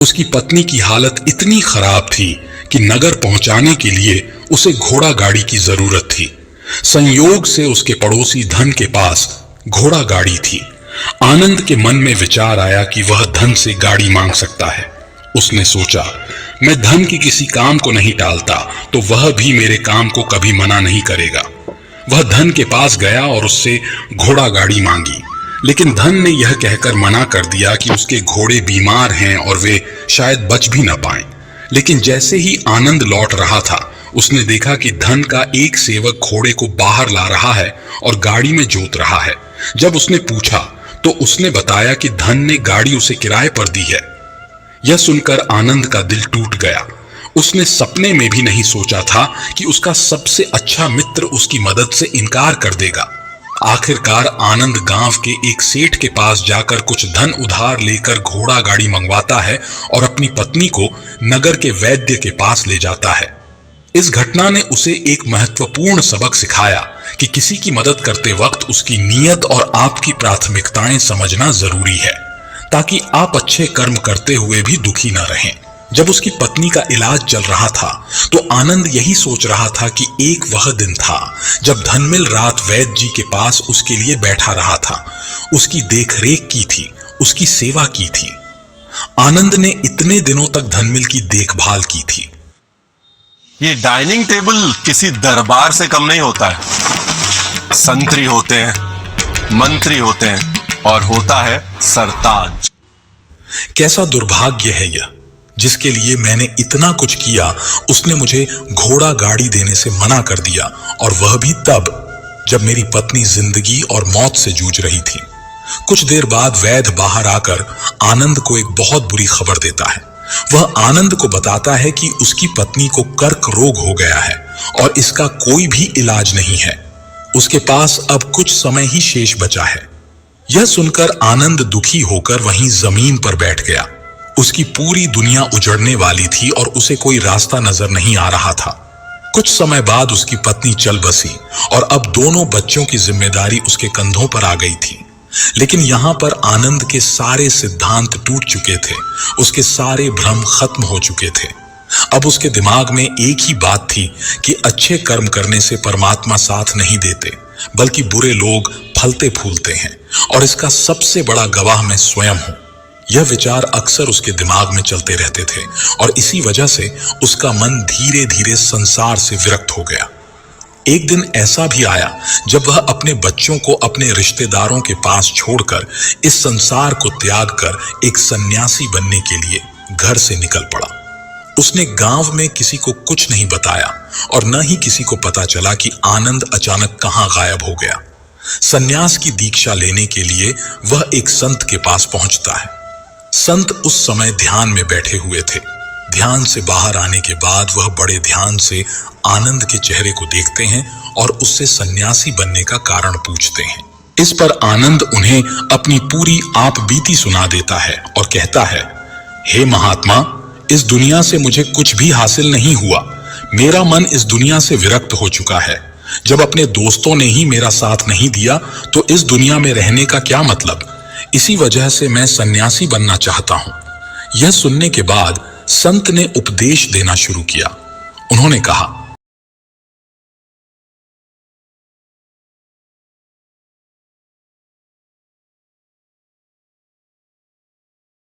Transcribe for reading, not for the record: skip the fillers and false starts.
उसकी पत्नी की हालत इतनी खराब थी कि नगर पहुंचाने के लिए उसे घोड़ा गाड़ी की जरूरत थी। संयोग से उसके पड़ोसी धन के पास घोड़ा गाड़ी थी। आनंद के मन में विचार आया कि वह धन से गाड़ी मांग सकता है। उसने सोचा, मैं धन की किसी काम को नहीं टालता तो वह भी मेरे काम को कभी मना नहीं करेगा। वह धन के पास गया और उससे घोड़ा गाड़ी मांगी, लेकिन धन ने यह कहकर मना कर दिया कि उसके घोड़े बीमार हैं और वे शायद बच भी न पाएं। लेकिन जैसे ही आनंद लौट रहा था, उसने देखा कि धन का एक सेवक घोड़े को बाहर ला रहा है और गाड़ी में जोत रहा है। जब उसने पूछा तो उसने बताया कि धन ने गाड़ी उसे किराए पर दी है। यह सुनकर आनंद का दिल टूट गया। उसने सपने में भी नहीं सोचा था कि उसका सबसे अच्छा मित्र उसकी मदद से इनकार कर देगा। आखिरकार आनंद गांव के एक सेठ के पास जाकर कुछ धन उधार लेकर घोड़ा गाड़ी मंगवाता है और अपनी पत्नी को नगर के वैद्य के पास ले जाता है। इस घटना ने उसे एक महत्वपूर्ण सबक सिखाया कि किसी की मदद करते वक्त उसकी नीयत और आपकी प्राथमिकताएं समझना जरूरी है, ताकि आप अच्छे कर्म करते हुए भी दुखी न रहें। जब उसकी पत्नी का इलाज चल रहा था तो आनंद यही सोच रहा था कि एक वह दिन था जब धनमिल रात वैद्य जी के पास उसके लिए बैठा रहा था, उसकी देखरेख की थी, उसकी सेवा की थी। आनंद ने इतने दिनों तक धनमिल की देखभाल की थी। ये डाइनिंग टेबल किसी दरबार से कम नहीं होता है। संतरी होते हैं, मंत्री होते हैं और होता है सरताज। कैसा दुर्भाग्य है यह, जिसके लिए मैंने इतना कुछ किया, उसने मुझे घोड़ा गाड़ी देने से मना कर दिया, और वह भी तब जब मेरी पत्नी जिंदगी और मौत से जूझ रही थी। कुछ देर बाद वैद्य बाहर आकर आनंद को एक बहुत बुरी खबर देता है। वह आनंद को बताता है कि उसकी पत्नी को कर्क रोग हो गया है और इसका कोई भी इलाज नहीं है। उसके पास अब कुछ समय ही शेष बचा है। यह सुनकर आनंद दुखी होकर वहीं जमीन पर बैठ गया। उसकी पूरी दुनिया उजड़ने वाली थी और उसे कोई रास्ता नजर नहीं आ रहा था। कुछ समय बाद उसकी पत्नी चल बसी और अब दोनों बच्चों की जिम्मेदारी उसके कंधों पर आ गई थी। लेकिन यहां पर आनंद के सारे सिद्धांत टूट चुके थे, उसके सारे भ्रम खत्म हो चुके थे। अब उसके दिमाग में एक ही बात थी कि अच्छे कर्म करने से परमात्मा साथ नहीं देते, बल्कि बुरे लोग फलते फूलते हैं, और इसका सबसे बड़ा गवाह मैं स्वयं हूं। यह विचार अक्सर उसके दिमाग में चलते रहते थे और इसी वजह से उसका मन धीरे धीरे संसार से विरक्त हो गया। एक दिन ऐसा भी आया जब वह अपने बच्चों को अपने रिश्तेदारों के पास छोड़कर इस संसार को त्याग कर एक सन्यासी बनने के लिए घर से निकल पड़ा। उसने गांव में किसी को कुछ नहीं बताया और न ही किसी को पता चला कि आनंद अचानक कहां गायब हो गया। सन्यास की दीक्षा लेने के लिए वह एक संत के पास पहुंचता है। संत उस समय ध्यान में बैठे हुए थे। ध्यान से बाहर आने के बाद वह बड़े ध्यान से आनंद के चेहरे को देखते हैं और उससे सन्यासी बनने का कारण पूछते हैं। इस पर आनंद उन्हें अपनी पूरी आप बीती सुना देता है और कहता है, हे महात्मा, इस दुनिया से मुझे कुछ भी हासिल नहीं हुआ। मेरा मन इस दुनिया से विरक्त हो चुका है। जब अपने दोस्तों ने ही मेरा साथ नहीं दिया तो इस दुनिया में रहने का क्या मतलब। इसी वजह से मैं सन्यासी बनना चाहता हूं। यह सुनने के बाद संत ने उपदेश देना शुरू किया। उन्होंने कहा,